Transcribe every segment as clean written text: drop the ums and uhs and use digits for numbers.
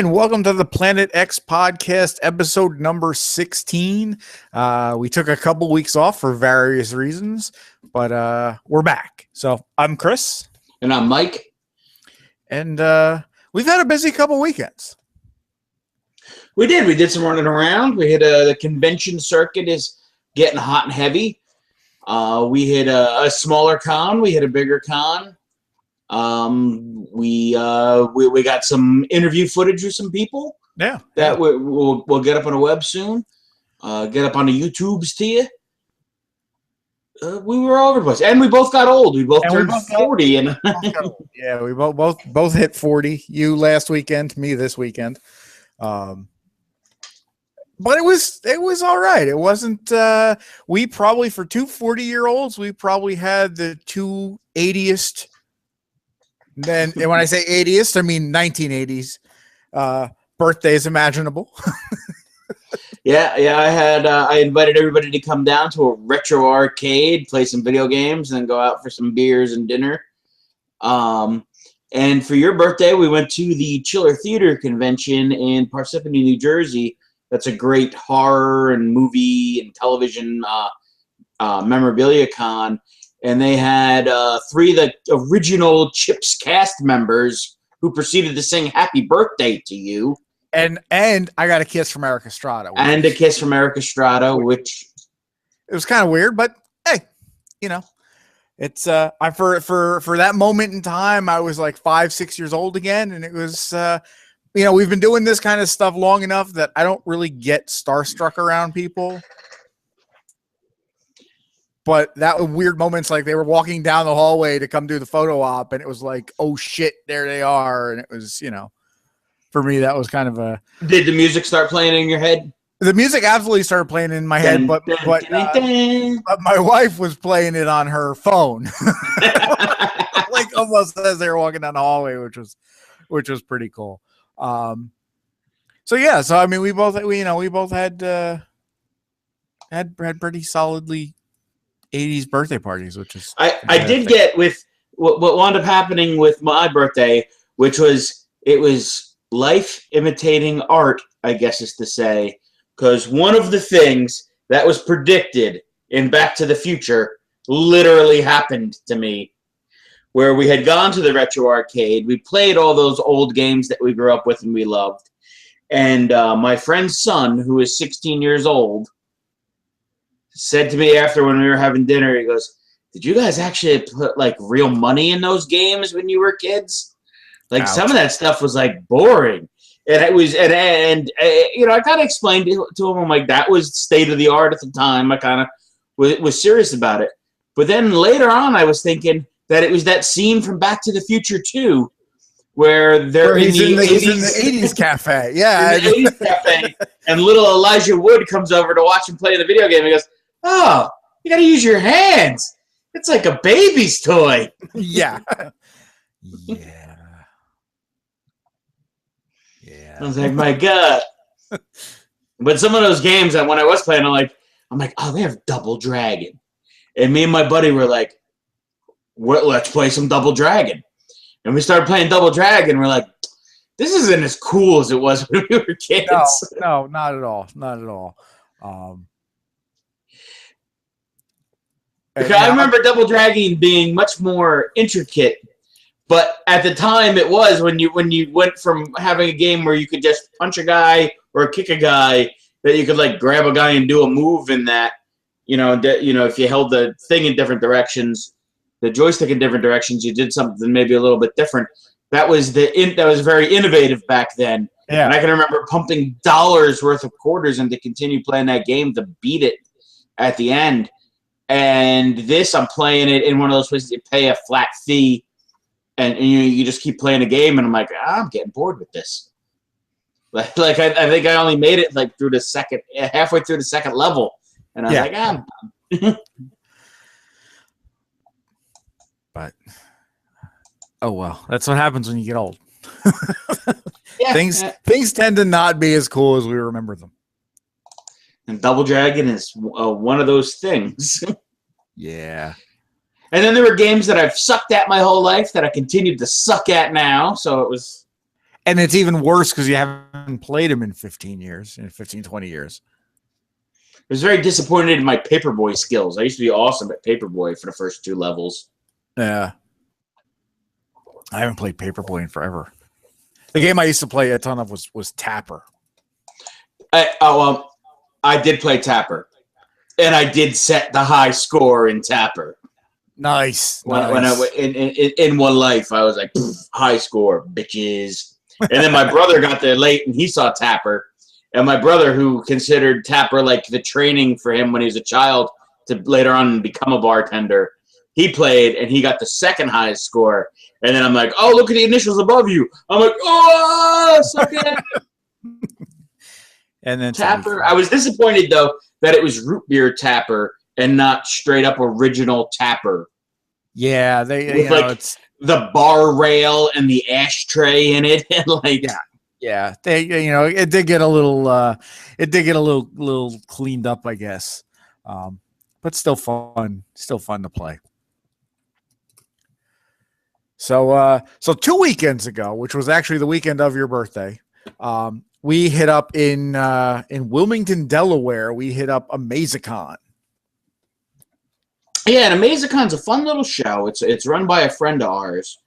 And welcome to the Planet X podcast, episode number 16. We took a couple weeks off for various reasons, but we're back. So I'm Chris. And I'm Mike. And we've had a busy couple weekends. We did some running around. We hit the convention circuit is getting hot and heavy. We hit a smaller con. We hit a bigger con. We got some interview footage with some people. Yeah. That we'll get up on a web soon. Get up on the YouTubes to you. We were all over the place, and we both got old. We both turned 40, yeah, we both hit 40. You last weekend, me this weekend. But it was all right. It wasn't. We probably for two 40-year-olds, we probably had the two 80th. Then, and when I say 80th, I mean 1980s birthdays imaginable. Yeah. I invited everybody to come down to a retro arcade, play some video games, and then go out for some beers and dinner. And for your birthday, we went to the Chiller Theater Convention in Parsippany, New Jersey. That's a great horror and movie and television memorabilia con. And they had three of the original Chips cast members who proceeded to sing "Happy Birthday" to you. And I got a kiss from Erik Estrada. And a kiss from Erik Estrada, which it was kind of weird, but hey, it's I for that moment in time, I was like 5-6 years old again, and it was we've been doing this kind of stuff long enough that I don't really get starstruck around people. But that was weird moments, like they were walking down the hallway to come do the photo op, and it was like, oh shit, there they are. And it was, for me, that was kind of a. Did the music start playing in your head? The music absolutely started playing in my head, but my wife was playing it on her phone, like almost as they were walking down the hallway, which was pretty cool. So I mean, we both had pretty solidly 80s birthday parties, which is I did get with what wound up happening with my birthday, which was it was life imitating art, I guess is to say, because one of the things that was predicted in Back to the Future literally happened to me, where we had gone to the retro arcade, we played all those old games that we grew up with and we loved, and my friend's son, who is 16 years old, said to me after when we were having dinner, he goes, "Did you guys actually put like real money in those games when you were kids? Like Ouch. Some of that stuff was like boring." And it was, and I kind of explained to him, I'm like, that was state of the art at the time. I kind of was serious about it. But then later on, I was thinking that it was that scene from Back to the Future 2, where he's in the 80s cafe. Yeah. In the 80s cafe. And little Elijah Wood comes over to watch him play the video game. He goes, "Oh, you got to use your hands. It's like a baby's toy." Yeah. I was like, my God. But some of those games that when I was playing, I'm like, oh, they have Double Dragon. And me and my buddy were like, let's play some Double Dragon. And we started playing Double Dragon. We're like, this isn't as cool as it was when we were kids. No, not at all. Not at all. I remember Double Dragon being much more intricate, but at the time it was when you went from having a game where you could just punch a guy or kick a guy, that you could like grab a guy and do a move in that, if you held the thing in different directions, the joystick in different directions, you did something maybe a little bit different. That was that was very innovative back then. Yeah. And I can remember pumping dollars worth of quarters in to continue playing that game to beat it at the end. And this, I'm playing it in one of those places you pay a flat fee, and you just keep playing a game. And I'm like, I'm getting bored with this. I think I only made it like halfway through the second level, and I was like, I'm done. But oh well, that's what happens when you get old. Things tend to not be as cool as we remember them. And Double Dragon is one of those things. Yeah. And then there were games that I've sucked at my whole life that I continued to suck at now. So it was. And it's even worse because you haven't played him in 15 years, in 15, 20 years. I was very disappointed in my Paperboy skills. I used to be awesome at Paperboy for the first 2 levels. Yeah. I haven't played Paperboy in forever. The game I used to play a ton of was Tapper. I did play Tapper. And I did set the high score in Tapper. Nice. When I in one life, I was like, high score, bitches. And then my brother got there late, and he saw Tapper. And my brother, who considered Tapper like the training for him when he was a child to later on become a bartender, he played, and he got the second highest score. And then I'm like, oh, look at the initials above you. I'm like, oh, suck it. And then Tapper. I was disappointed, though, that it was root beer Tapper and not straight up original Tapper. Yeah, it's the bar rail and the ashtray in it, and like yeah, it did get a little cleaned up, I guess, but still fun to play. So 2 weekends ago, which was actually the weekend of your birthday, we hit up in Wilmington, Delaware. We hit up Amazicon. Yeah, and Amazicon's a fun little show. It's run by a friend of ours.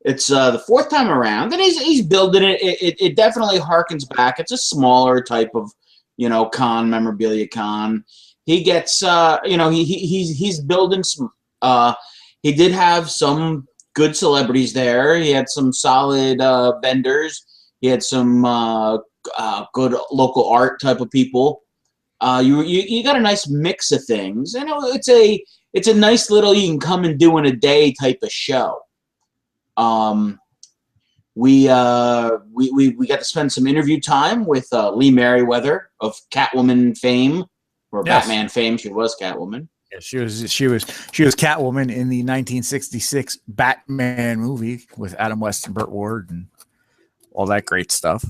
It's the 4th time around, and he's building it. It definitely harkens back. It's a smaller type of, con, memorabilia con. He gets, he's building some. He did have some good celebrities there. He had some solid vendors. He had some good local art type of people. You got a nice mix of things, and it's a nice little you can come and do in a day type of show. We got to spend some interview time with Lee Merriweather of Catwoman fame, or yes. Batman fame. She was Catwoman. Yeah, she was Catwoman in the 1966 Batman movie with Adam West and Burt Ward and all that great stuff.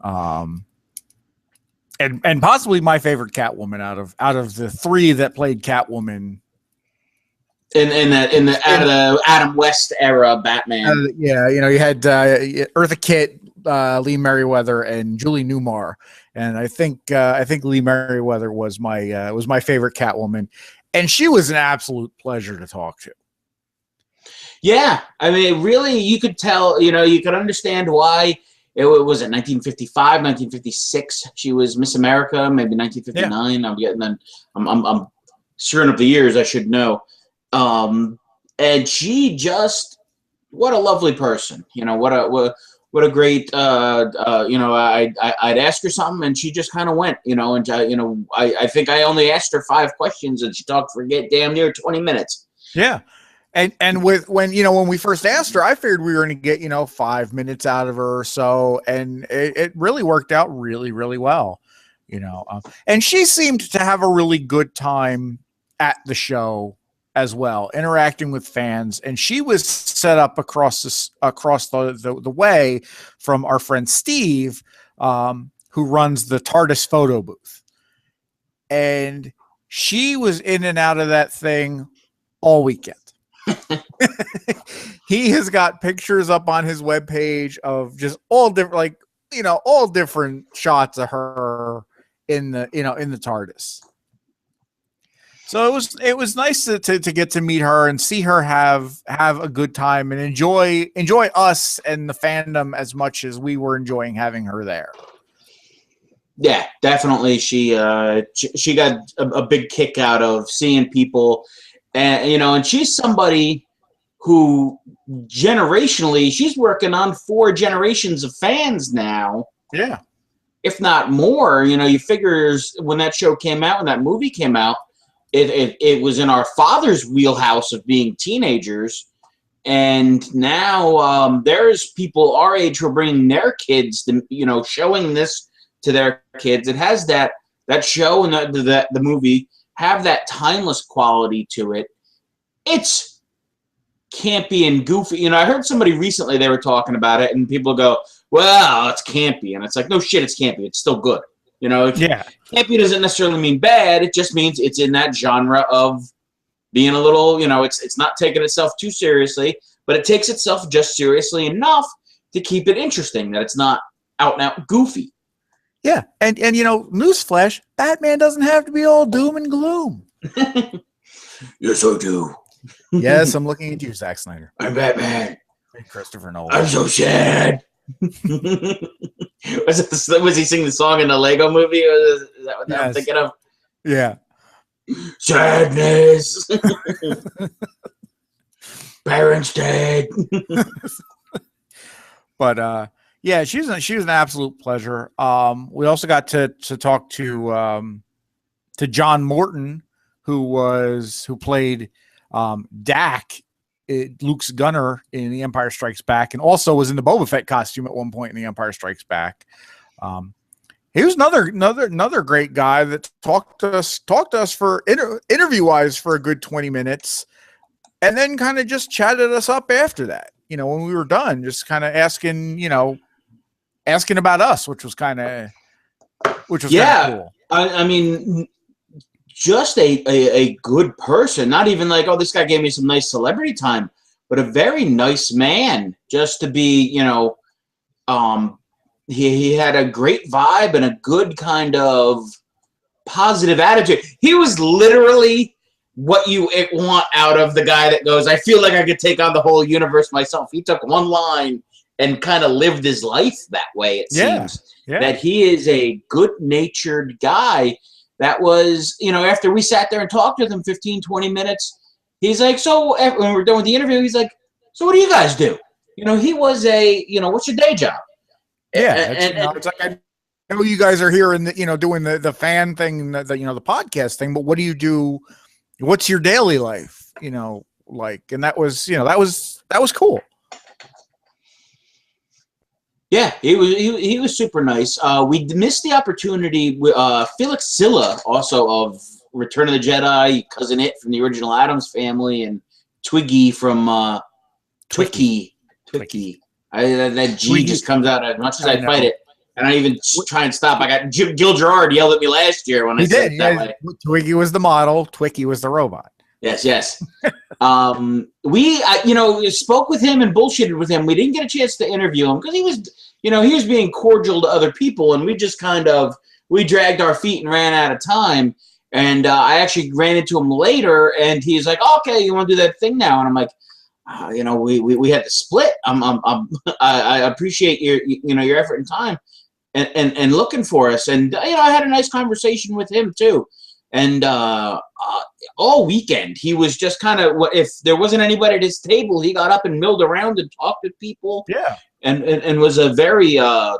And possibly my favorite Catwoman out of the 3 that played Catwoman. In the Adam West era Batman. You had Eartha Kitt, Lee Merriweather, and Julie Newmar, and I think Lee Merriweather was my favorite Catwoman, and she was an absolute pleasure to talk to. Yeah, I mean, really, you could tell. You could understand why. It was in 1955, 1956. She was Miss America, maybe 1959. Yeah. I'm getting them. I'm screwing up the years. I should know. And she just, what a lovely person, what a great, I'd ask her something and she just kind of went, I think I only asked her 5 questions and she talked for damn near 20 minutes. Yeah. And when we first asked her, I figured we were going to get, 5 minutes out of her or so. And it really worked out really, really well, and she seemed to have a really good time at the show as well, interacting with fans, and she was set up across the way from our friend Steve, who runs the TARDIS photo booth, and she was in and out of that thing all weekend. He has got pictures up on his webpage of just all different, all different shots of her in the TARDIS. So it was nice to get to meet her and see her have a good time and enjoy us and the fandom as much as we were enjoying having her there. Yeah, definitely. She got a big kick out of seeing people, and and she's somebody who generationally she's working on 4 generations of fans now. Yeah, if not more. You figure when that show came out, when that movie came out. It was in our father's wheelhouse of being teenagers, and now there's people our age who are bringing their kids to, showing this to their kids. It has that show and the movie have that timeless quality to it. It's campy and goofy. I heard somebody recently, they were talking about it, and people go, well, it's campy. And it's like, no shit, it's campy. It's still good. Campy doesn't necessarily mean bad. It just means it's in that genre of being a little, it's not taking itself too seriously, but it takes itself just seriously enough to keep it interesting, that it's not out and out goofy. Yeah, and newsflash, Batman doesn't have to be all doom and gloom. Yes, I do. Yes, I'm looking at you, Zack Snyder. I'm Batman. And Christopher Nolan. I'm so sad. Was he singing the song in the Lego movie? Is that what I'm thinking of? Yeah. Sadness. Parents dead. But yeah, she was an absolute pleasure. We also got to talk to John Morton, who played Dak, Luke's gunner in The Empire Strikes Back, and also was in the Boba Fett costume at one point in The Empire Strikes Back. He was another great guy that talked to us for interview wise for a good 20 minutes, and then kind of just chatted us up after that. When we were done, just kind of asking about us, which was kind of cool. I mean, just a good person. Not even like, oh, this guy gave me some nice celebrity time, but a very nice man. Just to be, he had a great vibe and a good kind of positive attitude. He was literally what you want out of the guy that goes, I feel like I could take on the whole universe myself. He took one line and kind of lived his life that way, it seems. Yeah. That he is a good-natured guy that was, after we sat there and talked with him 15, 20 minutes, he's like, so when we're done with the interview, he's like, so what do you guys do? He was what's your day job? Yeah. It's like, I know you guys are here and doing the fan thing, the podcast thing, but what do you do? What's your daily life? And that was, that was cool. Yeah, he was super nice. We missed the opportunity with Felix Silla, also of Return of the Jedi, Cousin It from the original Addams Family, and Twiggy from Twiki. That G Twiggy just comes out as much as I fight it. And I even try and stop. I got Gil Gerard yelled at me last year when I said it that way. Twiggy was the model. Twiki was the robot. Yes. We spoke with him and bullshitted with him. We didn't get a chance to interview him because he was, he was being cordial to other people, and we just we dragged our feet and ran out of time. And I actually ran into him later, and he's like, "Okay, you want to do that thing now?" And I'm like, we had to split. I appreciate your effort and time, and looking for us. And I had a nice conversation with him too. And all weekend, he was just kind of, if there wasn't anybody at his table, he got up and milled around and talked to people. Yeah. And was a very a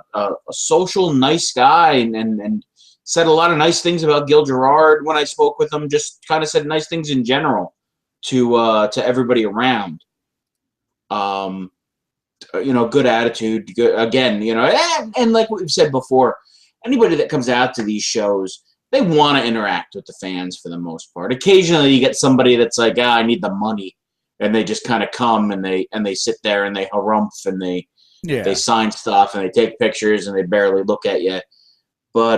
social, nice guy, and said a lot of nice things about Gil Gerard when I spoke with him. Just kind of said nice things in general to everybody around. Good attitude. Good, again, and like we've said before, anybody that comes out to these shows, they want to interact with the fans for the most part. Occasionally you get somebody that's like, I need the money. And they just kind of come and they sit there and they harumph and they sign stuff and they take pictures and they barely look at you. But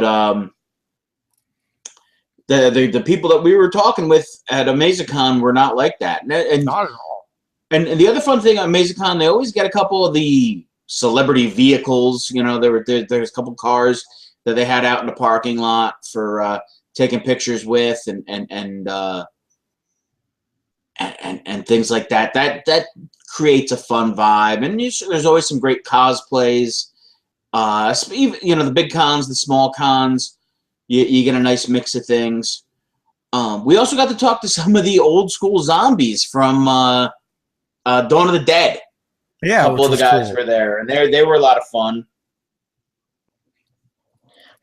the people that we were talking with at AmazeCon were not like that. And not at all. And the other fun thing at AmazeCon, they always get a couple of the celebrity vehicles. There's a couple cars that they had out in the parking lot for taking pictures with and things like that. That creates a fun vibe, and there's always some great cosplays. Even the big cons, the small cons, you get a nice mix of things. We also got to talk to some of the old school zombies from Dawn of the Dead. Yeah, a couple of the guys were there, and they were a lot of fun.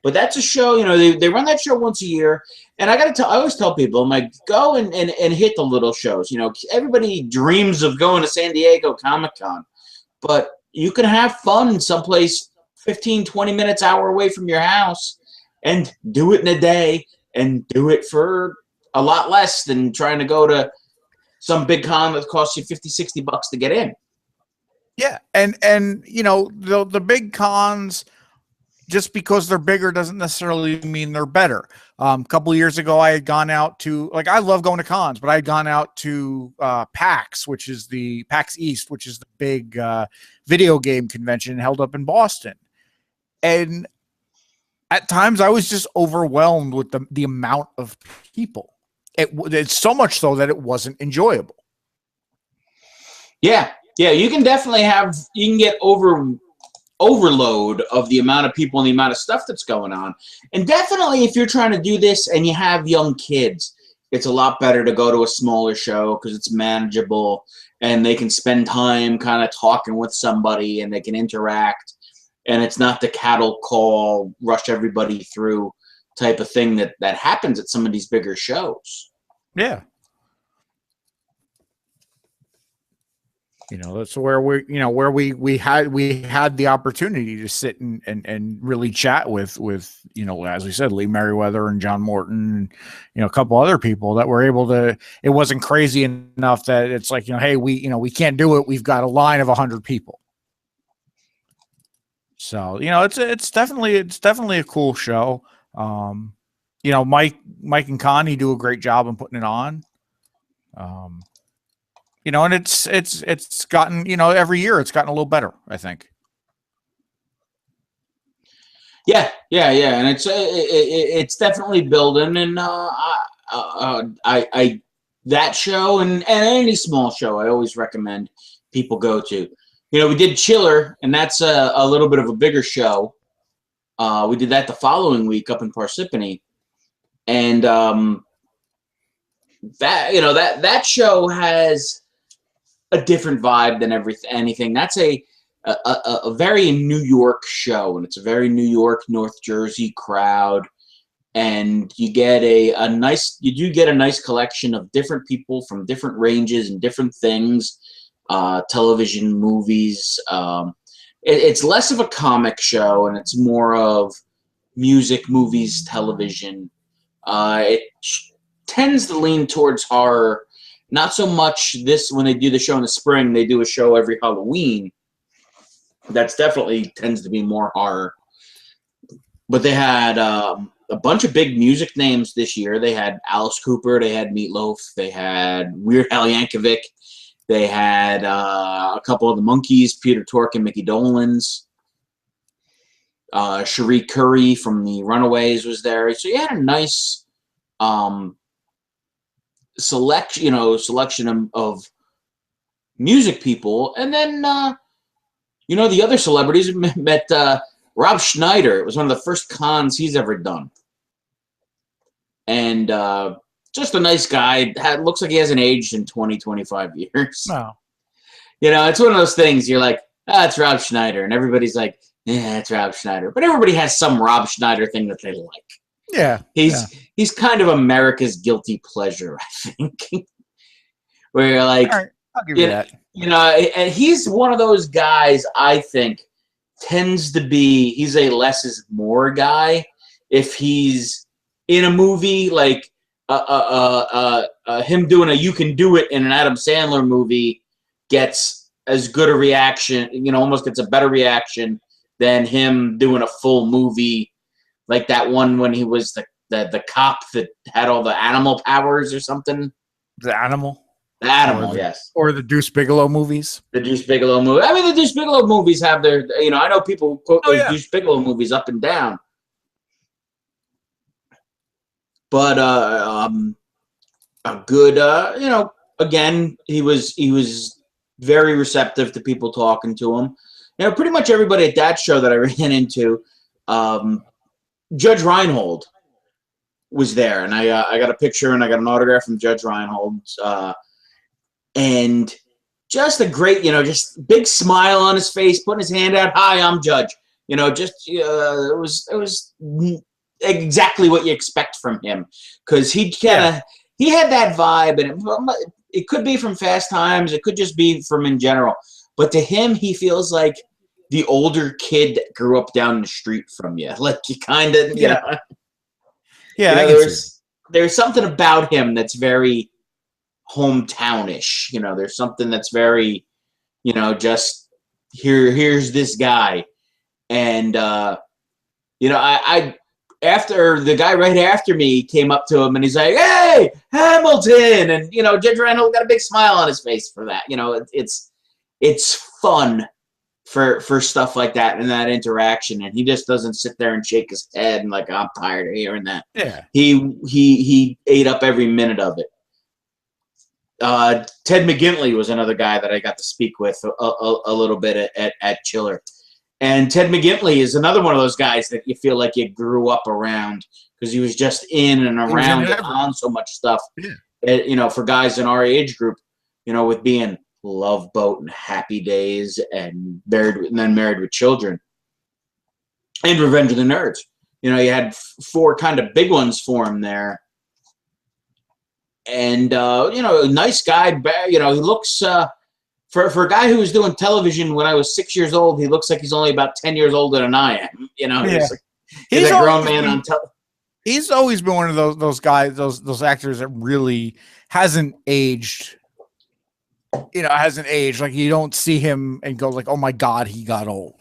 But that's a show, they run that show once a year. And I always tell people, I'm like, go and hit the little shows. Everybody dreams of going to San Diego Comic-Con. But you can have fun someplace 15, 20 minutes, hour away from your house and do it in a day and do it for a lot less than trying to go to some big con that costs you $50, $60 to get in. Yeah. And the big cons, just because they're bigger doesn't necessarily mean they're better. A couple of years ago, I had gone out to, like, I love going to cons, but I had gone out to PAX, which is the PAX East, which is the big video game convention held up in Boston. And at times I was just overwhelmed with the amount of people. It's so much so that it wasn't enjoyable. Yeah. You can definitely get overload of the amount of people and the amount of stuff that's going on. And definitely if you're trying to do this and you have young kids, it's a lot better to go to a smaller show because it's manageable and they can spend time kind of talking with somebody and they can interact, and it's not the cattle call, rush everybody through type of thing that happens at some of these bigger shows. Yeah. That's where we had the opportunity to sit and really chat with, as we said, Lee Merriweather and John Morton, and, a couple other people that were able to, it wasn't crazy enough that it's like, hey, we can't do it. We've got a line of 100 people. So, it's definitely a cool show. Mike and Connie do a great job in putting it on. And it's gotten, every year it's gotten a little better, I think. Yeah. And it's definitely building, and I that show and any small show I always recommend people go to. We did Chiller, and that's a little bit of a bigger show. We did that the following week up in Parsippany, and that show has a different vibe than anything. That's a very New York show, and it's a very New York, North Jersey crowd, and you get a nice collection of different people from different ranges and different things, television, movies. It's less of a comic show, and it's more of music, movies, television. It tends to lean towards horror. Not so much when they do the show in the spring, they do a show every Halloween. That's definitely tends to be more horror. But they had a bunch of big music names this year. They had Alice Cooper, they had Meatloaf, they had Weird Al Yankovic, they had a couple of the Monkees, Peter Tork and Mickey Dolenz. Cherie Curry from the Runaways was there. So you had a nice selection of music people, and then the other celebrities met Rob Schneider. It was one of the first cons he's ever done, and just a nice guy. Looks like he hasn't aged in 20-25 years. Wow. It's one of those things you're like, it's Rob Schneider, and everybody's like, yeah, it's Rob Schneider, but everybody has some Rob Schneider thing that they like. Yeah, he's kind of America's guilty pleasure, I think. Where you're like, all right, I'll give you that. And he's one of those guys I think tends to be. He's a less is more guy. If he's in a movie, like him doing a "You Can Do It" in an Adam Sandler movie gets as good a reaction. Almost gets a better reaction than him doing a full movie. Like that one when he was the cop that had all the animal powers or something. The Animal, yes. Or the Deuce Bigalow movies. The Deuce Bigalow movie. I mean, the Deuce Bigalow movies have their. I know people quote those Deuce Bigalow movies up and down. But a good. Again, he was very receptive to people talking to him. Pretty much everybody at that show that I ran into. Judge Reinhold was there, and I got a picture and I got an autograph from Judge Reinhold, and just a great, just big smile on his face, putting his hand out. Hi, I'm Judge. It was exactly what you expect from him, because he had that vibe, and it could be from Fast Times, it could just be from in general, but to him, he feels like the older kid that grew up down the street from you. Like you kind of, Yeah, there's something about him that's very hometownish. There's something that's very, just here's this guy. And You know, I after the guy right after me came up to him and he's like, "Hey, Hamilton!" And you know, Judge Reinhold got a big smile on his face for that. You know, it's fun for stuff like that and that interaction, and he just doesn't sit there and shake his head and like, I'm tired of hearing that. Yeah, he ate up every minute of it. Ted McGinley was another guy that I got to speak with a little bit at Chiller. And Ted McGinley is another one of those guys that you feel like you grew up around because he was just in and around and on so much stuff. Yeah. You know, for guys in our age group, you know, with being Love Boat and Happy Days and Married with Children and Revenge of the Nerds. You know, you had 4 kind of big ones for him there. And, you know, a nice guy. You know, he looks... For a guy who was doing television when I was 6 years old, he looks like he's only about 10 years older than I am. You know, yeah. he's a grown man on television. He's always been one of those guys, those actors that really hasn't aged. You know, hasn't aged. Like you don't see him and go like, "Oh my God, he got old."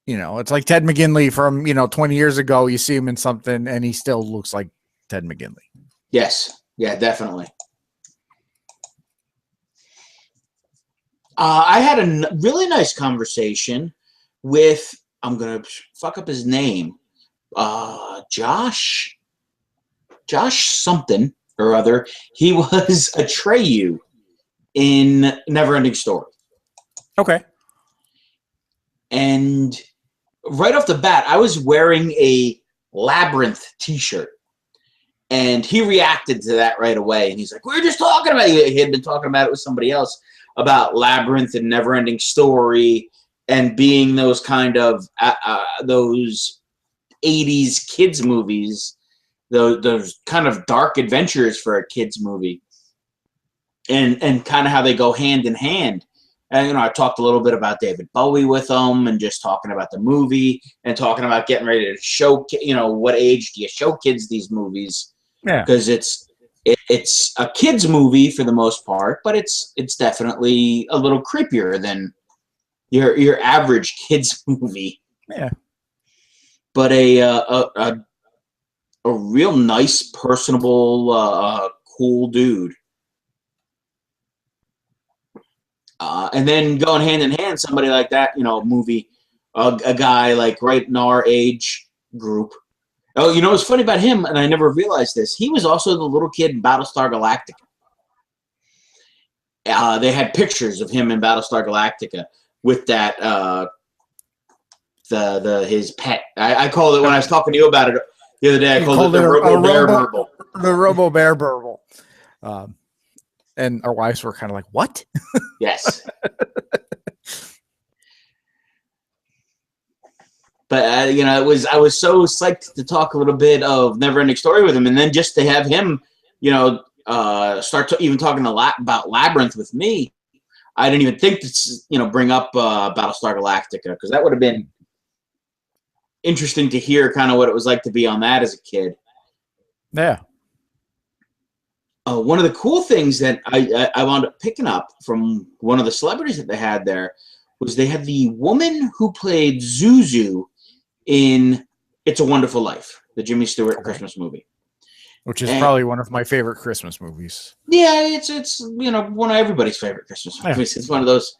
You know, it's like Ted McGinley from 20 years ago. You see him in something, and he still looks like Ted McGinley. Yes, yeah, definitely. I had a really nice conversation with, I'm going to fuck up his name, Josh something or other. He was Atreyu in Neverending Story. Okay. And right off the bat, I was wearing a Labyrinth t-shirt. And he reacted to that right away. And he's like, we were just talking about it. He had been talking about it with somebody else, about Labyrinth and Neverending Story and being those kind of those 80s kids movies, those kind of dark adventures for a kids movie, and kind of how they go hand in hand. And I talked a little bit about David Bowie with them, and just talking about the movie, and talking about getting ready to show, what age do you show kids these movies? Yeah, because it's a kids movie for the most part, but it's definitely a little creepier than your average kids movie. Yeah, but a real nice, personable, cool dude. And then going hand in hand, somebody like that, movie, a guy like right in our age group. Oh, what's funny about him, and I never realized this, he was also the little kid in Battlestar Galactica. They had pictures of him in Battlestar Galactica with that, his pet. I called it, when I was talking to you about it the other day, I called it the Robo-Bear Burble. The Robo-Bear Burble. And our wives were kind of like, what? Yes. But I was so psyched to talk a little bit of Neverending Story with him, and then just to have him, start even talking about Labyrinth with me. I didn't even think to bring up Battlestar Galactica, because that would have been interesting to hear kind of what it was like to be on that as a kid. Yeah. One of the cool things that I wound up picking up from one of the celebrities that they had there was they had the woman who played Zuzu in It's a Wonderful Life, the Jimmy Stewart Christmas movie. Which is probably one of my favorite Christmas movies. Yeah, it's one of everybody's favorite Christmas movies. It's one of those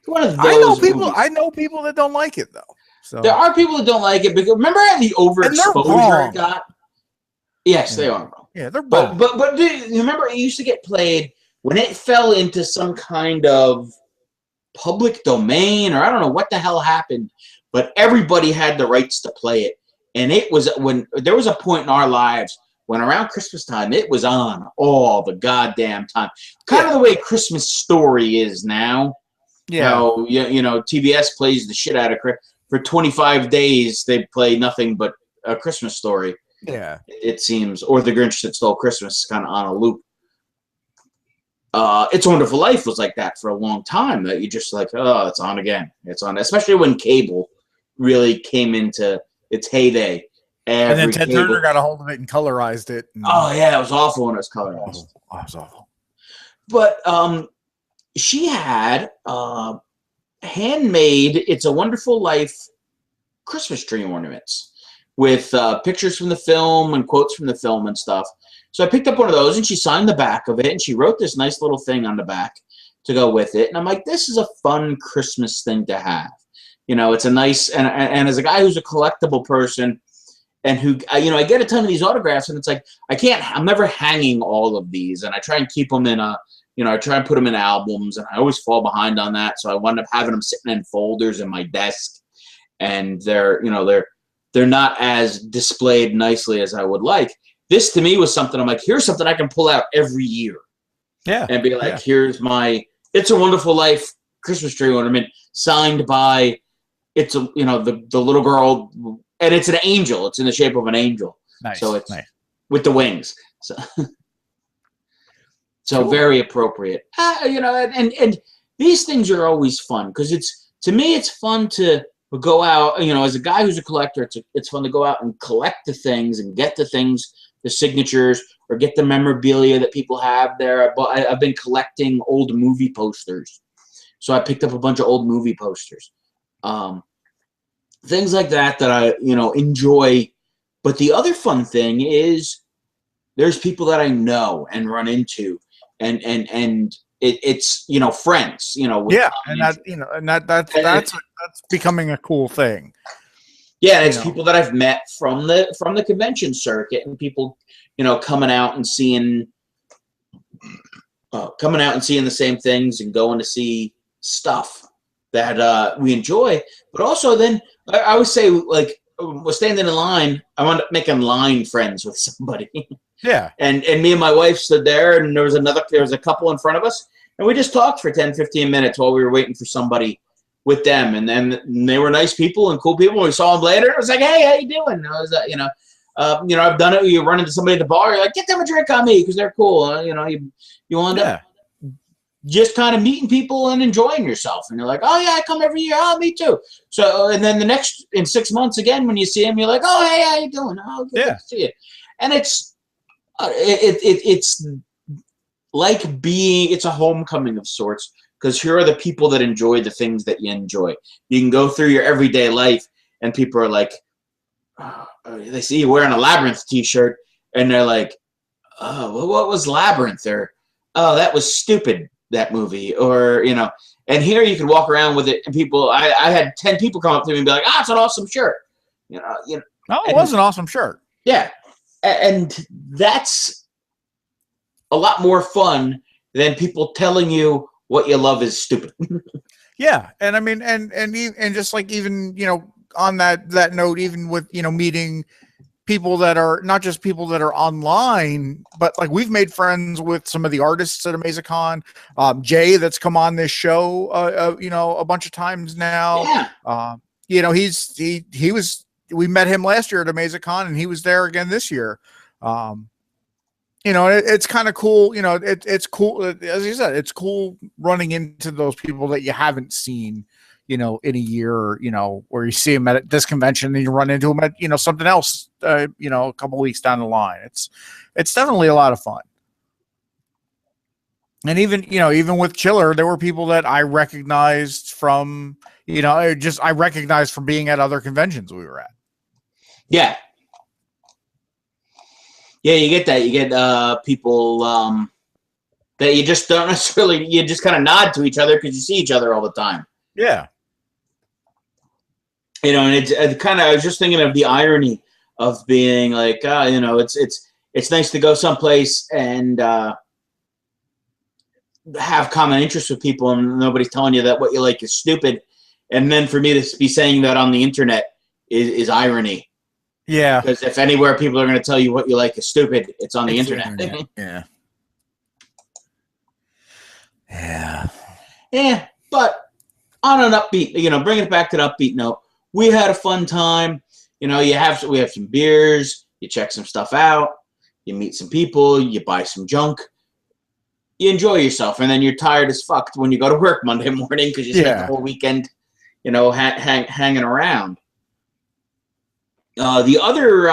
I know people that don't like it, though. So there are people that don't like it, because remember the overexposure it got? Yes, they are wrong. Yeah, they're wrong. But do you remember it used to get played when it fell into some kind of public domain, or I don't know what the hell happened, but everybody had the rights to play it. And it was when there was a point in our lives when around Christmas time, it was on all the goddamn time. Kind of the way Christmas Story is now. Yeah. TBS plays the shit out of for 25 days. They play nothing but A Christmas Story. Yeah. It seems. Or The Grinch That Stole Christmas, kind of on a loop. It's a Wonderful Life was like that for a long time, that you just like, oh, it's on again. It's on. Especially when cable really came into its heyday. And then Ted Turner got a hold of it and colorized it. Oh, yeah, it was awful when it was colorized. Oh, it was awful. But she had handmade It's a Wonderful Life Christmas tree ornaments with pictures from the film and quotes from the film and stuff. So I picked up one of those, and she signed the back of it, and she wrote this nice little thing on the back to go with it. And I'm like, this is a fun Christmas thing to have. It's a nice, and as a guy who's a collectible person and who, I get a ton of these autographs, and it's like, I'm never hanging all of these, and I try and keep them in I try and put them in albums, and I always fall behind on that. So I wound up having them sitting in folders in my desk, and they're not as displayed nicely as I would like. This to me was something I'm like, here's something I can pull out every year. Yeah. And be like, here's my It's a Wonderful Life Christmas tree ornament signed by the little girl, and it's an angel. It's in the shape of an angel. Nice. So it's nice. With the wings. So cool. Very appropriate. And these things are always fun because to me it's fun to go out. As a guy who's a collector, it's fun to go out and collect the things and get the things, the signatures, or get the memorabilia that people have there. But I've been collecting old movie posters, so I picked up a bunch of old movie posters, things like that I enjoy. But the other fun thing is there's people that I know and run into, and it's friends, that's becoming a cool thing. Yeah, and it's people that I've met from the convention circuit, and people, coming out and seeing the same things and going to see stuff that we enjoy. But also then I would say, like, was standing in line, I wound up making line friends with somebody. Yeah. And me and my wife stood there, and there was a couple in front of us, and we just talked for 10, 15 minutes while we were waiting for somebody with them. And then they were nice people and cool people. We saw them later. I was like, hey, how you doing? I was, I've done it. You run into somebody at the bar, you're like, get them a drink on me because they're cool. You end up just kind of meeting people and enjoying yourself. And you're like, oh, yeah, I come every year. Oh, me too. So, and then in 6 months again, when you see them, you're like, oh, hey, how you doing? Oh, good to see you. And it's like it's a homecoming of sorts, because here are the people that enjoy the things that you enjoy. You can go through your everyday life, and people are like, they see you wearing a Labyrinth t-shirt, and they're like, oh, what was Labyrinth? Or, oh, that was stupid, that movie. Or, and here you can walk around with it, and people, I had 10 people come up to me and be like, it's an awesome shirt. Oh, it was an awesome shirt. Yeah. And that's a lot more fun than people telling you what you love is stupid. Yeah. And I mean, and just like, even, on that note, even with, meeting people that are not just people that are online, but like we've made friends with some of the artists at AmazeCon. Jay, that's come on this show, a bunch of times now. Yeah. We met him last year at AmazeCon, and he was there again this year. It's kind of cool. It's cool. As you said, it's cool running into those people that you haven't seen, in a year, where you see them at this convention and you run into them at, something else, a couple weeks down the line. It's definitely a lot of fun. And even with Chiller, there were people that I recognized from, I recognized from being at other conventions we were at. Yeah. Yeah, you get that. You get people that you just don't necessarily, you just kind of nod to each other because you see each other all the time. Yeah. And it's kind of, I was just thinking of the irony of being like, it's nice to go someplace and have common interests with people, and nobody's telling you that what you like is stupid. And then for me to be saying that on the internet is irony. Yeah. Because if anywhere people are going to tell you what you like is stupid, it's on the internet. Yeah. Yeah. Yeah. But on an upbeat, bringing it back to the upbeat note, we had a fun time. We have some beers, you check some stuff out, you meet some people, you buy some junk, you enjoy yourself, and then you're tired as fuck when you go to work Monday morning because you spent the whole weekend, hanging around. The other,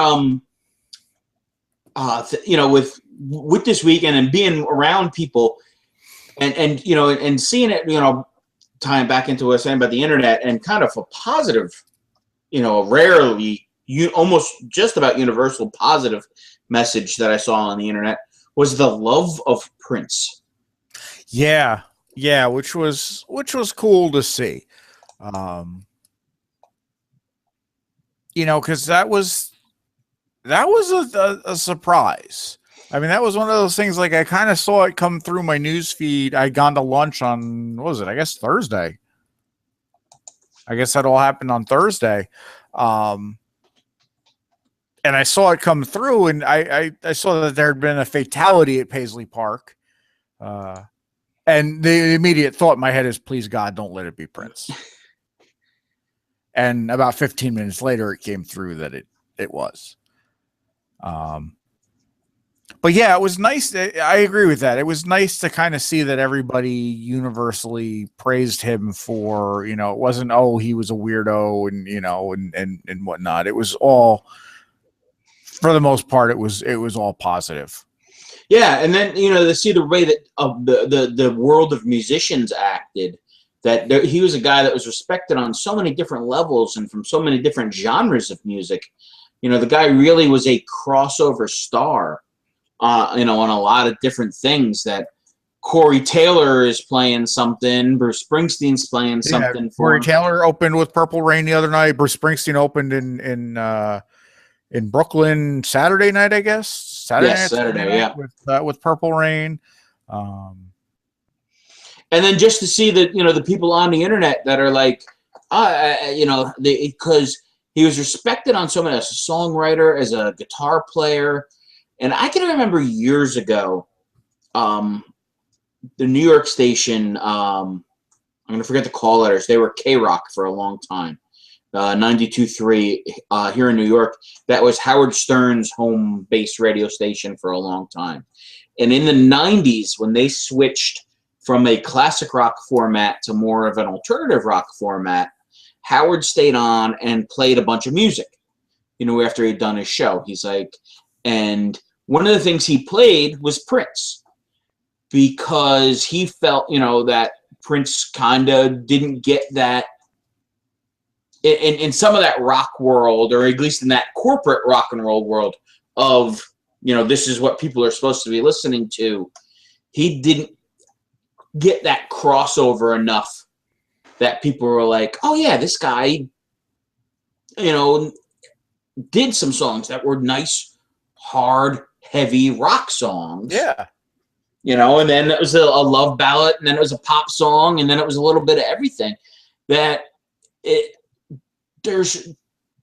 with this weekend and being around people, and seeing it, tying back into what I was saying about the internet, and kind of a positive, a rarely, almost just about universal positive message that I saw on the internet was the love of Prince. Yeah, which was cool to see. Because that was a surprise. I mean, that was one of those things, like, I kind of saw it come through my news feed. I'd gone to lunch on, what was it? I guess Thursday. I guess that all happened on Thursday. And I saw it come through, and I saw that there had been a fatality at Paisley Park. And the immediate thought in my head is, please God, don't let it be Prince. And about 15 minutes later, it came through that it was. But yeah, it was nice. I agree with that. It was nice to kind of see that everybody universally praised him for, it wasn't, oh, he was a weirdo and whatnot. It was all, for the most part, it was all positive. Yeah. And then, to see the way that the world of musicians acted, that he was a guy that was respected on so many different levels and from so many different genres of music. The guy really was a crossover star, on a lot of different things. That Corey Taylor is playing something, Bruce Springsteen's playing something. Corey Taylor opened with Purple Rain the other night. Bruce Springsteen opened in Brooklyn Saturday night, I guess. Saturday, yeah. With Purple Rain. And then just to see that, the people on the internet that are like, because he was respected on so many, as a songwriter, as a guitar player. And I can remember years ago, the New York station, I'm going to forget the call letters. They were K-Rock for a long time. 92.3 here in New York. That was Howard Stern's home base radio station for a long time. And in the 90s, when they switched from a classic rock format to more of an alternative rock format, Howard stayed on and played a bunch of music, after he'd done his show. He's like, and one of the things he played was Prince, because he felt, that Prince kind of didn't get that in some of that rock world, or at least in that corporate rock and roll world of, this is what people are supposed to be listening to. He didn't get that crossover enough that people were like, oh yeah, this guy, did some songs that were nice, hard, heavy rock songs. Yeah. And then it was a love ballad, and then it was a pop song, and then it was a little bit of everything. There's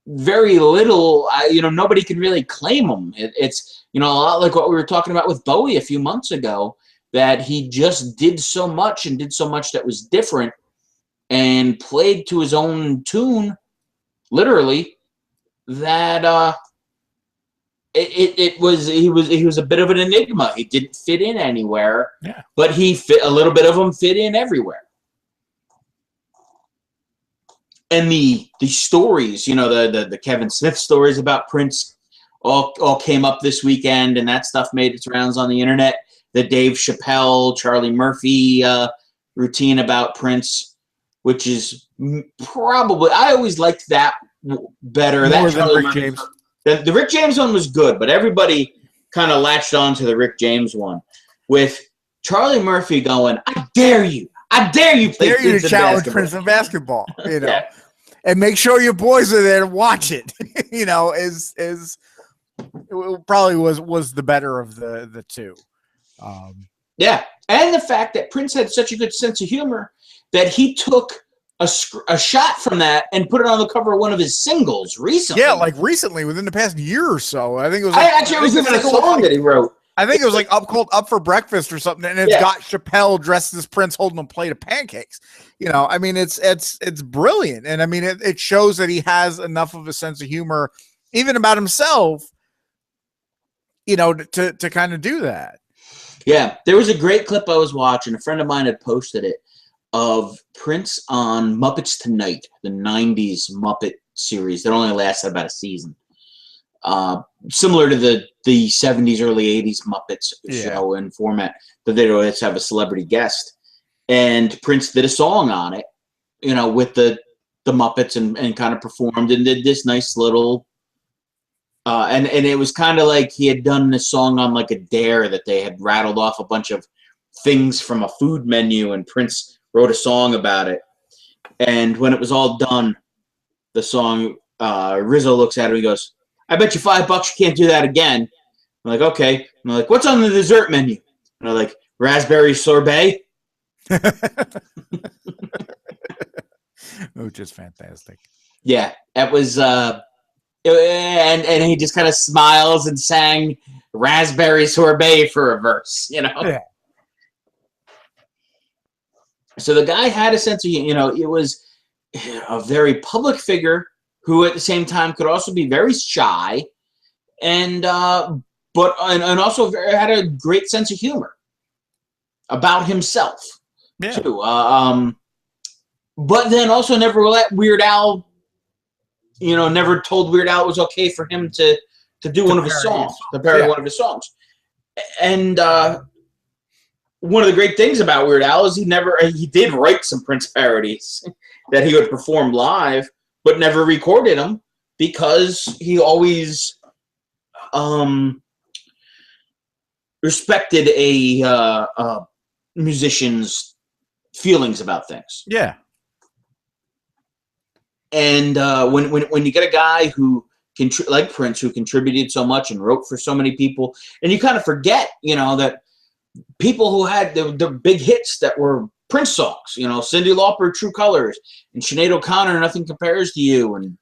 very little, nobody can really claim him. It's, a lot like what we were talking about with Bowie a few months ago, that he just did so much that was different and played to his own tune, literally, that he was a bit of an enigma. He didn't fit in anywhere, but a little bit of him fit in everywhere. And the stories, the Kevin Smith stories about Prince all came up this weekend, and that stuff made its rounds on the internet. The Dave Chappelle, Charlie Murphy routine about Prince, which is probably, I always liked that better. More than Rick James. The Rick James one was good, but everybody kind of latched on to the Rick James one, with Charlie Murphy going, I dare you play Prince to challenge Prince in basketball, Yeah. And make sure your boys are there to watch it. Is probably was the better of the two. Yeah, and the fact that Prince had such a good sense of humor that he took a shot from that and put it on the cover of one of his singles recently. Yeah, like recently, within the past year or so. I think it was. It was even a song that he wrote. I think it was called "Up for Breakfast" or something, and it's got Chappelle dressed as Prince holding a plate of pancakes. I mean, it's brilliant, and I mean, it shows that he has enough of a sense of humor, even about himself, to kind of do that. Yeah, there was a great clip I was watching. A friend of mine had posted it, of Prince on Muppets Tonight, the 90s Muppet series that only lasted about a season. Similar to the 70s, early 80s Muppets show and format, that they'd always have a celebrity guest. And Prince did a song on it, with the the Muppets and kind of performed and did this nice little. And it was kind of like he had done this song on like a dare that they had rattled off a bunch of things from a food menu, and Prince wrote a song about it. And when it was all done, the song, Rizzo looks at him and goes, "I bet you $5 you can't do that again." I'm like, okay. And I'm like, "What's on the dessert menu?" And I'm like, "Raspberry sorbet." Which is fantastic. Yeah, that was, and he just kind of smiles and sang "Raspberry Sorbet" for a verse, Yeah. So the guy had a sense of, it was a very public figure who at the same time could also be very shy, and also had a great sense of humor about himself too. But then also never let Weird Al, never told Weird Al it was okay for him to do one of his songs, to parody one of his songs. And one of the great things about Weird Al is he did write some Prince parodies that he would perform live, but never recorded them because he always respected a musician's feelings about things. Yeah. And when you get a guy who like Prince, who contributed so much and wrote for so many people, and you kind of forget, that people who had the big hits that were Prince songs, Cyndi Lauper, True Colors, and Sinead O'Connor, Nothing Compares to You, and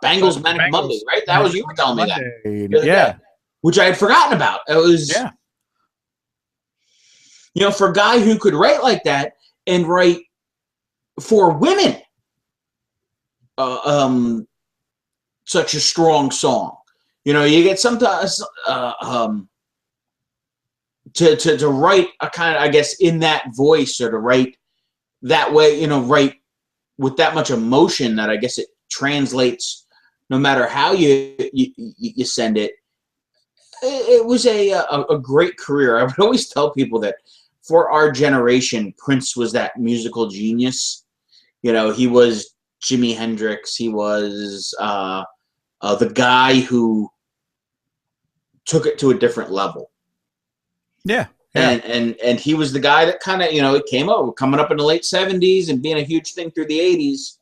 Bangles, Manic Monday, right? That was, you were telling me that. Yeah. Which I had forgotten about. It was, for a guy who could write like that and write for women, such a strong song. You get sometimes to write a kind of, I guess, in that voice, or to write that way, write with that much emotion that I guess it translates no matter how you send it. It was a great career. I would always tell people that for our generation, Prince was that musical genius. He was Jimi Hendrix. He was the guy who took it to a different level. Yeah. And he was the guy that kind of, it came up, coming up in the late 70s and being a huge thing through the 80s.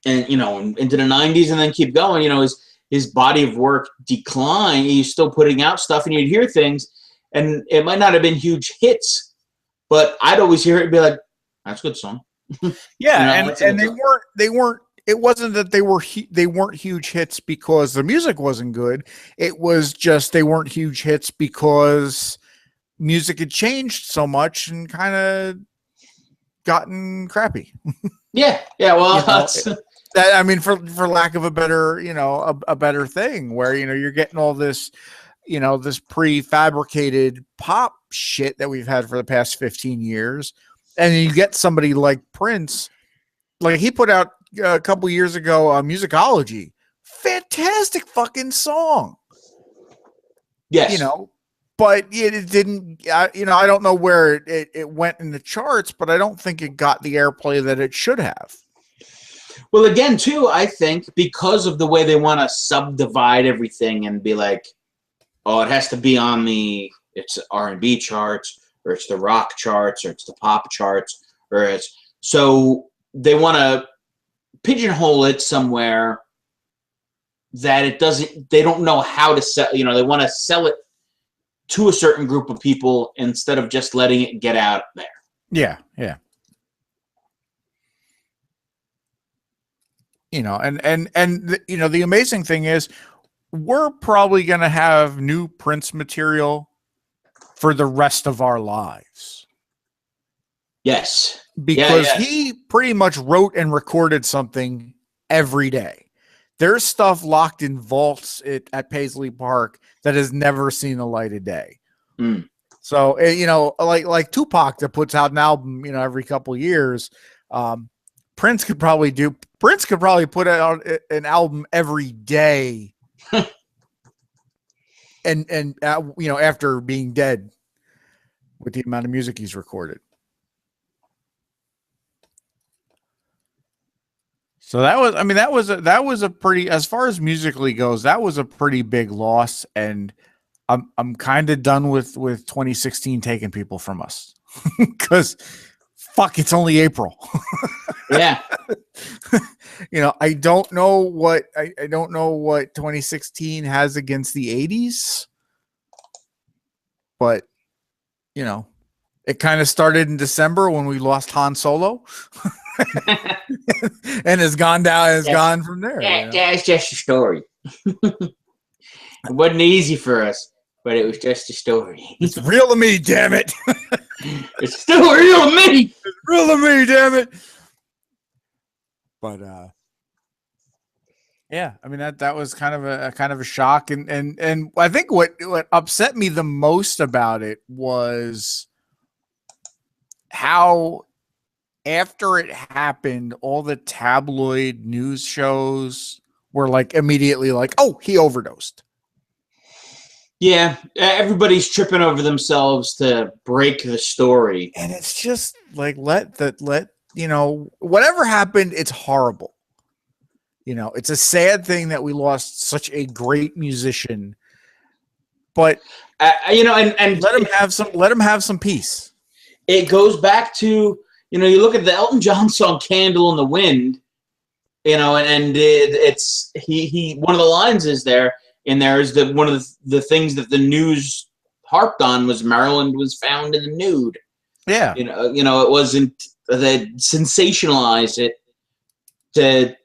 And, into the 90s, and then keep going. His body of work declined. He's still putting out stuff, and you'd hear things, and it might not have been huge hits, but I'd always hear it and be like, "That's a good song." Yeah, and they weren't. It wasn't that they weren't huge hits because the music wasn't good. It was just they weren't huge hits because music had changed so much and kind of gotten crappy. Yeah. Well, that, I mean, for lack of a better, a better thing, where you're getting all this, this prefabricated pop shit that we've had for the past 15 years, and you get somebody like Prince, like he put out a couple years ago, Musicology, fantastic fucking song. Yes. But it didn't, I don't know where it went in the charts, but I don't think it got the airplay that it should have. Well, again, too, I think because of the way they want to subdivide everything and be like, oh, it has to be on it's R&B charts, or it's the rock charts, or it's the pop charts, or it's, so they want to pigeonhole it somewhere that they don't know how to sell, they want to sell it to a certain group of people instead of just letting it get out there. Yeah. Yeah. The amazing thing is we're probably going to have new Prince material for the rest of our lives. Yes. Because he pretty much wrote and recorded something every day. There's stuff locked in vaults at Paisley Park that has never seen the light of day. Mm. So, like Tupac that puts out an album, every couple of years. Prince could probably put out an album every day. and after being dead, with the amount of music he's recorded. So that was, I mean, that was a pretty, as far as musically goes, that was a pretty big loss, and I'm kind of done with 2016 taking people from us because fuck, it's only April. Yeah. You know, I don't know what 2016 has against the 80s, but you know, it kind of started in December when we lost Han Solo. And has gone down, has gone from there. That's just a story. It wasn't easy for us, but it was just a story. It's real to me, damn it. It's still real to me. It's real to me, damn it. But yeah, I mean that was kind of a shock, and I think what upset me the most about it was how, after it happened, all the tabloid news shows were like immediately like, "Oh, he overdosed." Yeah, everybody's tripping over themselves to break the story, and it's just like let you know, whatever happened, it's horrible. You know, it's a sad thing that we lost such a great musician, but you know, and let him have some peace. It goes back to, you know, you look at the Elton John song "Candle in the Wind," you know, and it's he one of the lines is there in there is that one of the things that the news harped on was Marilyn was found in the nude. Yeah, you know, it wasn't, they sensationalized it to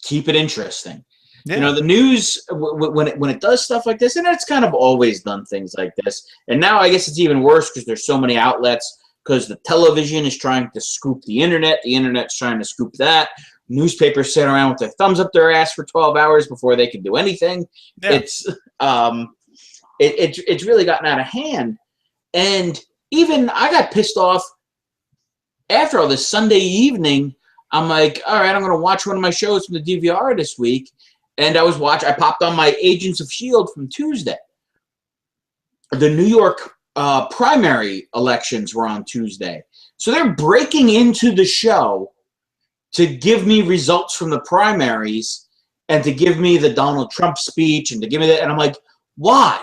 keep it interesting. Yeah. You know, the news when it does stuff like this, and it's kind of always done things like this, and now I guess it's even worse because there's so many outlets, because the television is trying to scoop the internet's trying to scoop that, newspapers sit around with their thumbs up their ass for 12 hours before they can do anything. Yeah. It's really gotten out of hand, and even I got pissed off after all this Sunday evening. I'm like, all right, I'm going to watch one of my shows from the DVR this week. And I popped on my Agents of S.H.I.E.L.D. from Tuesday. The New York primary elections were on Tuesday. So they're breaking into the show to give me results from the primaries and to give me the Donald Trump speech and to give me that. And I'm like, why?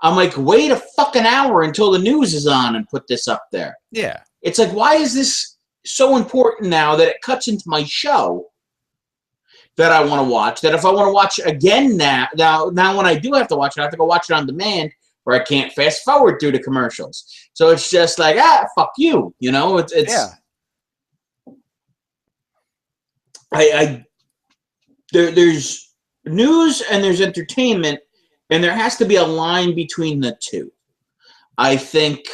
I'm like, wait a fucking hour until the news is on and put this up there. Yeah. It's like, why is this so important now that it cuts into my show that I want to watch, that if I want to watch again now when I do have to watch it, I have to go watch it on demand where I can't fast forward through the commercials. So it's just like, fuck you. You know, it's yeah. There's news and there's entertainment, and there has to be a line between the two. I think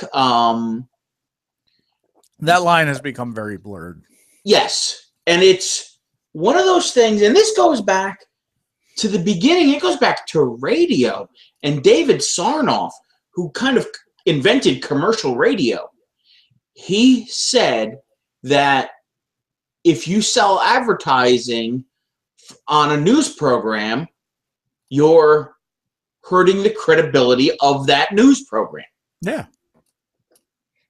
that line has become very blurred. Yes. And it's one of those things, and this goes back to the beginning. It goes back to radio and David Sarnoff, who kind of invented commercial radio. He said that if you sell advertising on a news program, you're hurting the credibility of that news program. Yeah.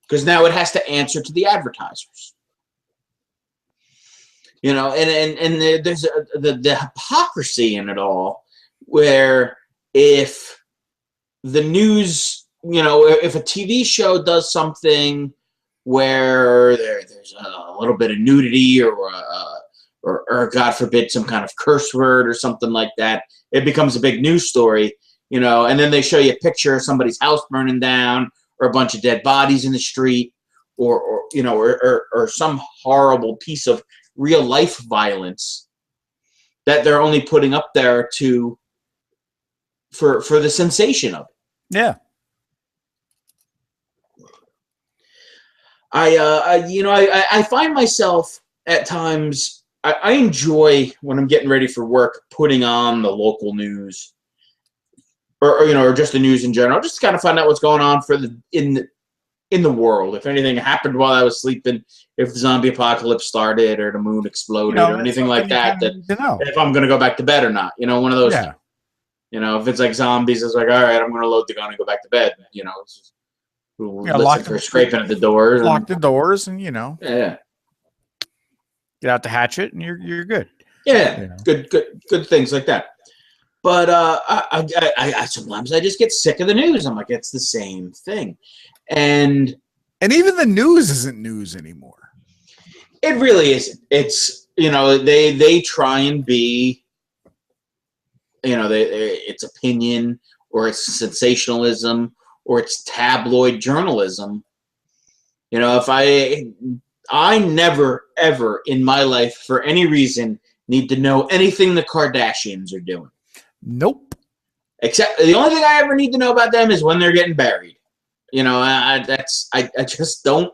Because now it has to answer to the advertisers. You know, and there's the hypocrisy in it all, where if the news, you know, if a TV show does something where there's a little bit of nudity or God forbid some kind of curse word or something like that, it becomes a big news story, you know, and then they show you a picture of somebody's house burning down or a bunch of dead bodies in the street or you know, or some horrible piece of real life violence that they're only putting up there for the sensation of it. Yeah. I find myself at times, I enjoy when I'm getting ready for work, putting on the local news or just the news in general, just to kind of find out what's going on in the world. If anything happened while I was sleeping, if the zombie apocalypse started or the moon exploded or anything like that, if I'm going to go back to bed or not, you know, one of those. Yeah. You know, if it's like zombies, it's like, all right, I'm going to load the gun and go back to bed. You know, listen for scraping at the doors. Lock the doors and, you know. Yeah. Get out the hatchet, and you're good. Yeah, you know? good things like that. But I sometimes I just get sick of the news. I'm like, it's the same thing, and even the news isn't news anymore. It really isn't. It's, you know, they try and be, you know, it's opinion, or it's sensationalism, or it's tabloid journalism. You know, if I never ever in my life for any reason need to know anything the Kardashians are doing. Nope. Except the only thing I ever need to know about them is when they're getting buried. You know, I just don't,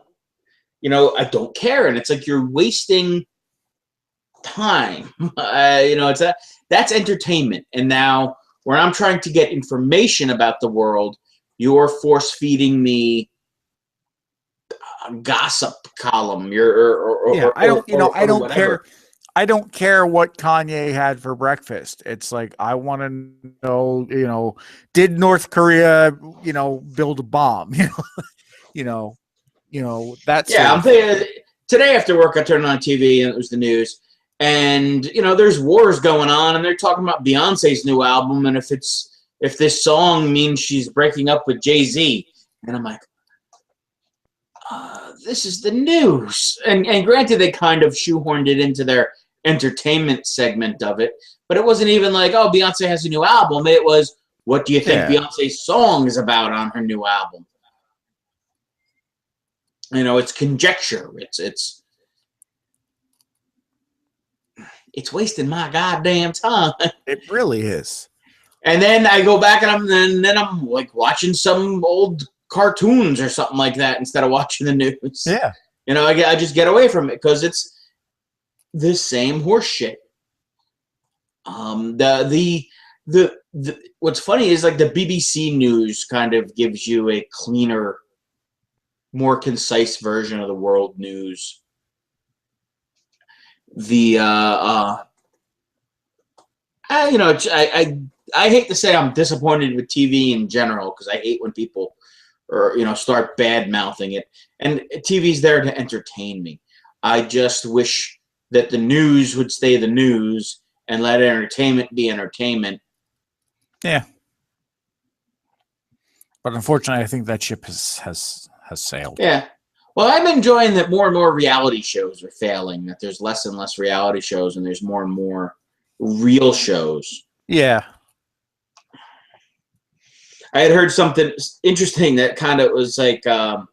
you know, I don't care. And it's like you're wasting time. You know, that's entertainment. And now when I'm trying to get information about the world, you're force feeding me a gossip column. I don't care. I don't care what Kanye had for breakfast. It's like, I want to know, you know, did North Korea, you know, build a bomb? You know, that's. Yeah, I'm thinking today after work, I turned on TV and it was the news. And, you know, there's wars going on and they're talking about Beyonce's new album. And if this song means she's breaking up with Jay-Z. And I'm like, this is the news. And granted, they kind of shoehorned it into their entertainment segment of it, but it wasn't even like, oh, Beyonce has a new album. It was, what do you think Beyonce's song is about on her new album? You know, it's conjecture. It's wasting my goddamn time. It really is. And then I go back and I'm like watching some old cartoons or something like that instead of watching the news. Yeah. You know, I just get away from it because it's the same horse shit. The what's funny is like the BBC News kind of gives you a cleaner, more concise version of the world news. You know, I hate to say I'm disappointed with TV in general because I hate when people start bad mouthing it. And TV's there to entertain me. I just wish that the news would stay the news and let entertainment be entertainment. Yeah. But unfortunately, I think that ship has sailed. Yeah. Well, I'm enjoying that more and more reality shows are failing, that there's less and less reality shows and there's more and more real shows. Yeah. I had heard something interesting that kind of was like that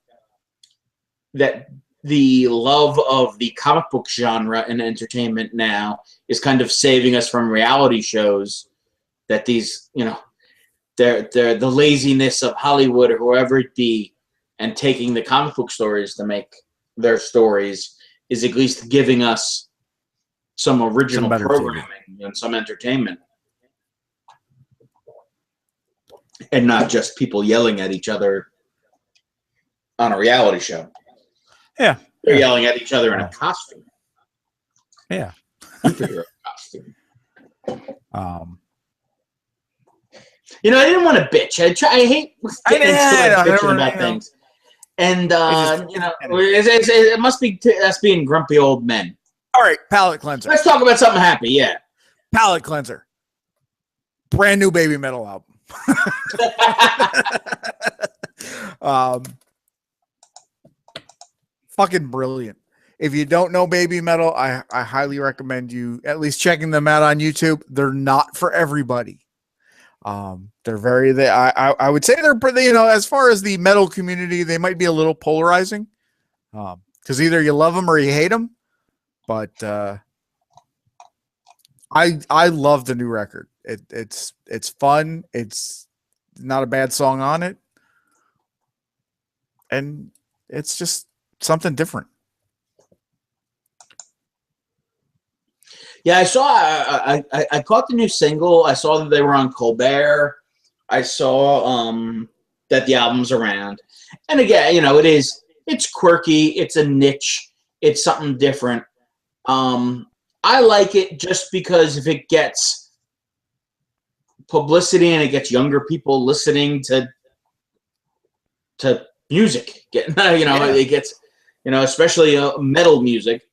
the love of the comic book genre in entertainment now is kind of saving us from reality shows, that these, you know, they're the laziness of Hollywood or whoever it be, and taking the comic book stories to make their stories is at least giving us some original programming and some entertainment. And not just people yelling at each other on a reality show. Yeah. They're yelling at each other in a costume. Yeah. Superhero costume. You know, I didn't want to bitch. I hate bitching about things. And, it must be us being grumpy old men. All right, palate cleanser. Let's talk about something happy, yeah. Palate cleanser. Brand new Baby Metal album. Fucking brilliant. If you don't know Baby Metal, I highly recommend you at least checking them out on YouTube. They're not for everybody. They're very, I would say they're, you know, as far as the metal community, they might be a little polarizing. Because either you love them or you hate them. But I love the new record. It's fun. It's not a bad song on it. And it's just something different. Yeah, I saw. I caught the new single. I saw that they were on Colbert. I saw that the album's around. And again, you know, it's quirky. It's a niche. It's something different. I like it just because if it gets publicity and it gets younger people listening to music, it gets, you know, especially metal music.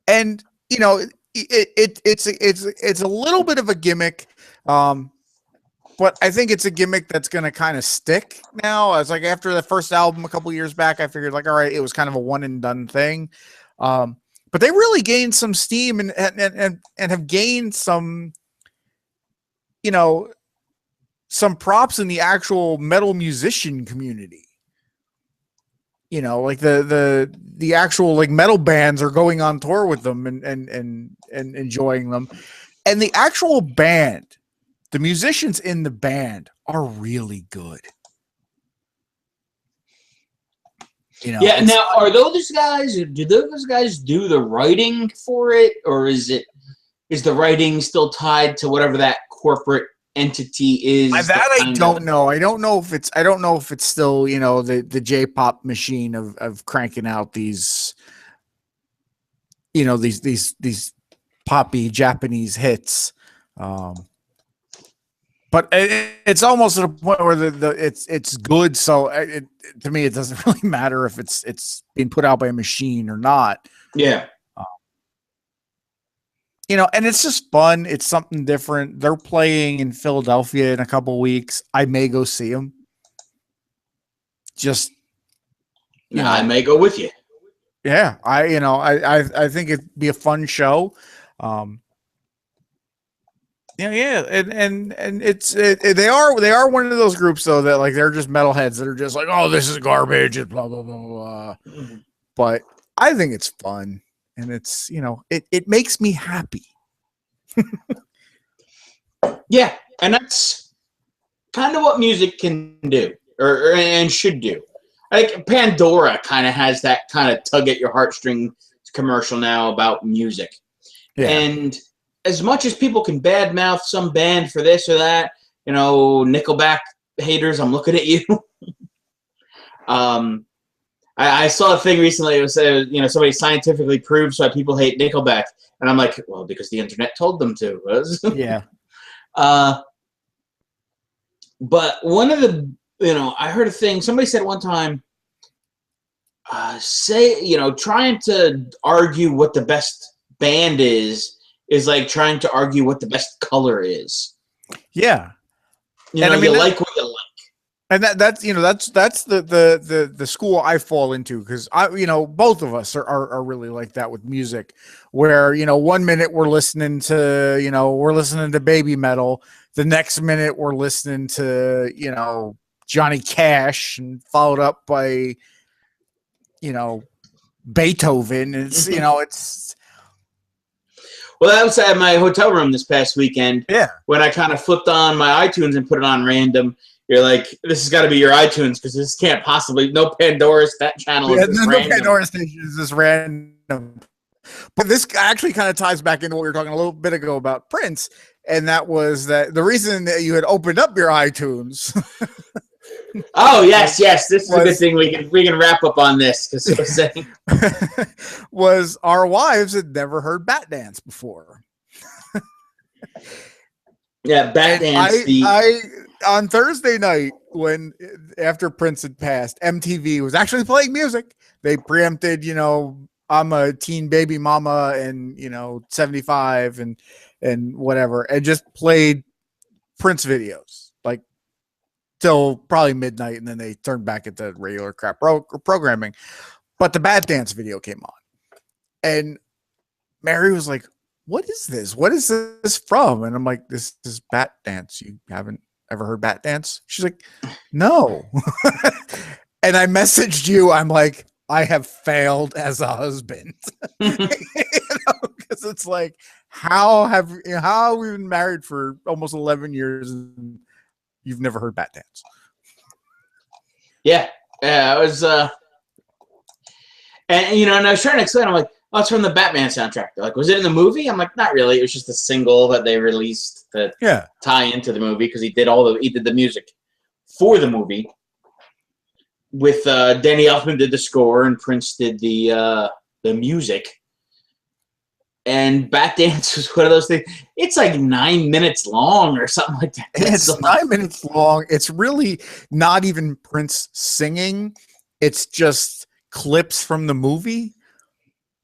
And you know, it's a little bit of a gimmick, but I think it's a gimmick that's going to kind of stick now. It's like after the first album a couple years back, I figured like, all right, it was kind of a one and done thing. But they really gained some steam and have gained some, you know, some props in the actual metal musician community. You know, like the actual like metal bands are going on tour with them and enjoying them. And the actual band, the musicians in the band are really good. You know, yeah. Now, are those guys? Do those guys do the writing for it, or is the writing still tied to whatever that corporate entity is? That I don't know. I don't know if it's still, you know, the J-pop machine of cranking out these, you know, these poppy Japanese hits. But it's almost at a point where it's good. So to me, it doesn't really matter if it's being put out by a machine or not. Yeah. You know, and it's just fun. It's something different. They're playing in Philadelphia in a couple weeks. I may go see them. Just, I may go with you. Yeah, I think it'd be a fun show. Yeah, and they are one of those groups though that like they're just metalheads that are just like, oh, this is garbage and blah blah blah blah. Mm-hmm. But I think it's fun, and it's, you know, it makes me happy. Yeah, and that's kind of what music can do, and should do. Like Pandora kind of has that kind of tug at your heartstring commercial now about music, and as much as people can badmouth some band for this or that, you know, Nickelback haters, I'm looking at you. I saw a thing recently. It was, you know, somebody scientifically proves why people hate Nickelback, and I'm like, well, because the internet told them to. Yeah. But one of the, you know, I heard a thing. Somebody said one time, trying to argue what the best band is like trying to argue what the best color is. Yeah. You know, you like what you like. And that's the school I fall into, because both of us are really like that with music, where, you know, one minute we're listening to baby metal, the next minute we're listening to, you know, Johnny Cash, and followed up by, you know, Beethoven. It's, you know, it's. Well, that was at my hotel room this past weekend. Yeah. When I kind of flipped on my iTunes and put it on random, you're like, this has got to be your iTunes, because this can't possibly, no Pandora's, that channel is this random. No Pandora station is this random. But this actually kind of ties back into what we were talking a little bit ago about Prince, and that was that the reason that you had opened up your iTunes. Oh, yes. This is a good thing we can wrap up on this, because was our wives had never heard Bat Dance before. Yeah, Bat Dance. I on Thursday night, when after Prince had passed, MTV was actually playing music. They preempted, you know, I'm a teen baby mama, and, you know, 75 and whatever, and just played Prince videos like till probably midnight, and then they turned back at the regular crap programming. But the Bat Dance video came on, and Mary was like, what is this? What is this from? And I'm like, this is Bat Dance. You haven't ever heard Bat Dance? She's like, no. And I messaged you. I'm like, I have failed as a husband. Because it's like, how have we been married for almost 11 years and you've never heard Bat Dance? Yeah, I was, and you know, and I was trying to explain. I'm like, oh, it's from the Batman soundtrack. They're like, was it in the movie? I'm like, not really. It was just a single that they released to tie into the movie, because he did the music for the movie. With Danny Elfman did the score and Prince did the music. And Bat Dance was one of those things. It's like 9 minutes long or something like that. It's 9 minutes long. It's really not even Prince singing. It's just clips from the movie.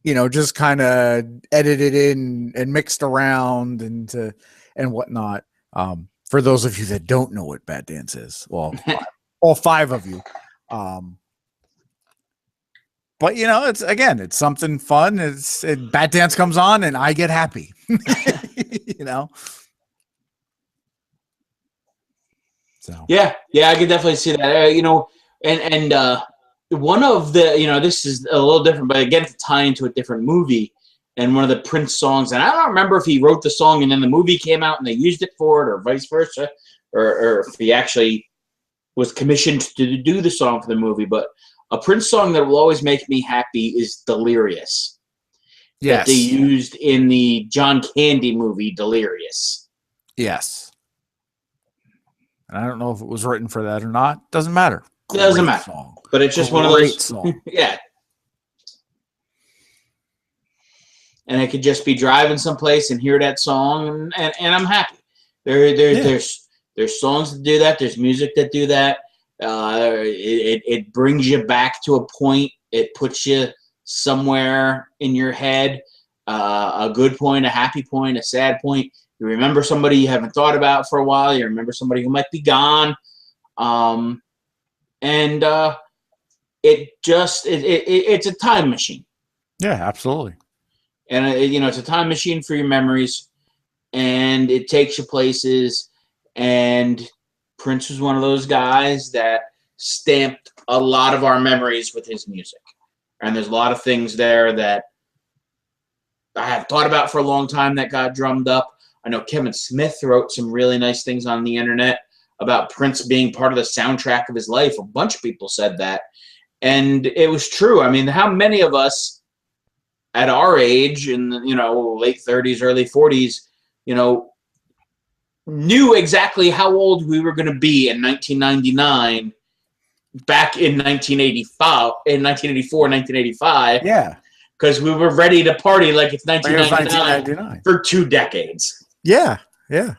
just kind of edited in and mixed around and whatnot. For those of you that don't know what Bad Dance is, well, all 5 of you. But it's something fun. Bad Dance comes on and I get happy. So yeah, I could definitely see that. And one of the this is a little different, but again, to tie into a different movie and one of the Prince songs. And I don't remember if he wrote the song and then the movie came out and they used it for it, or vice versa, or if he actually was commissioned to do the song for the movie. But a Prince song that will always make me happy is Delirious. Yes. That they used in the John Candy movie, Delirious. Yes. And I don't know if it was written for that or not. Doesn't matter. It doesn't matter. Song. But it's just one of those. Song. Yeah. And I could just be driving someplace and hear that song, and I'm happy. There's songs that do that. There's music that do that. It brings you back to a point. It puts you somewhere in your head, a good point, a happy point, a sad point. You remember somebody you haven't thought about for a while. You remember somebody who might be gone. It's a time machine. Yeah, absolutely. And it's a time machine for your memories, and it takes you places. And Prince was one of those guys that stamped a lot of our memories with his music. And there's a lot of things there that I have thought about for a long time that got drummed up. I know Kevin Smith wrote some really nice things on the internet about Prince being part of the soundtrack of his life. A bunch of people said that. And it was true. I mean, how many of us at our age, in late 30s, early 40s, knew exactly how old we were going to be in 1999, back in 1985, in 1984, 1985. Yeah. Because we were ready to party like it's 1999 for 2 decades. Yeah, yeah.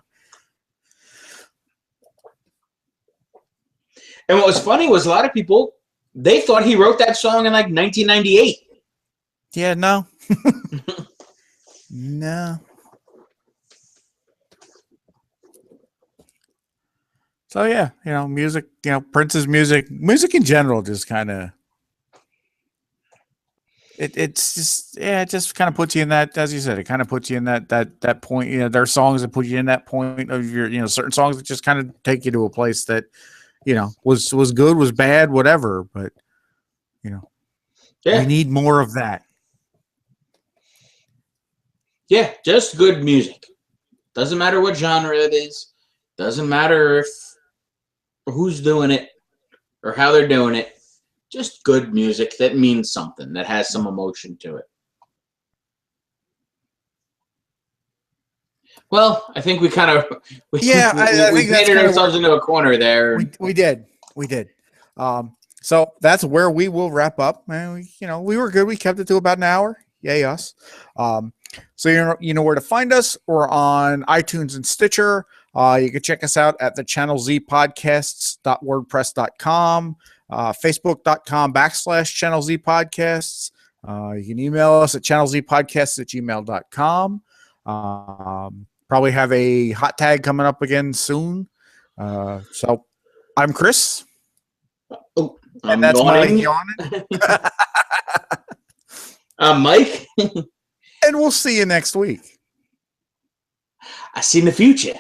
And what was funny was a lot of people, they thought he wrote that song in like 1998. Yeah, no. No. So yeah, music, Prince's music in general just kind of it just kind of puts you in that, as you said, it kind of puts you in that point. There are songs that put you in that point of your, certain songs that just kind of take you to a place that, was good, was bad, whatever, but we need more of that. Yeah, just good music. Doesn't matter what genre it is. Doesn't matter who's doing it or how they're doing it. Just good music that means something, that has some emotion to it. Well, I think we kind of we painted ourselves into a corner there. We did. So that's where we will wrap up. Man, we were good. We kept it to about an hour. Yay us. So you know where to find us. We're on iTunes and Stitcher. You can check us out at the channelzpodcasts.wordpress.com, facebook.com/channelzpodcasts. You can email us at channelzpodcasts@gmail.com. Probably have a hot tag coming up again soon. So I'm Chris. Oh, and that's Mike yawning. I'm Mike. And we'll see you next week. I see in the future.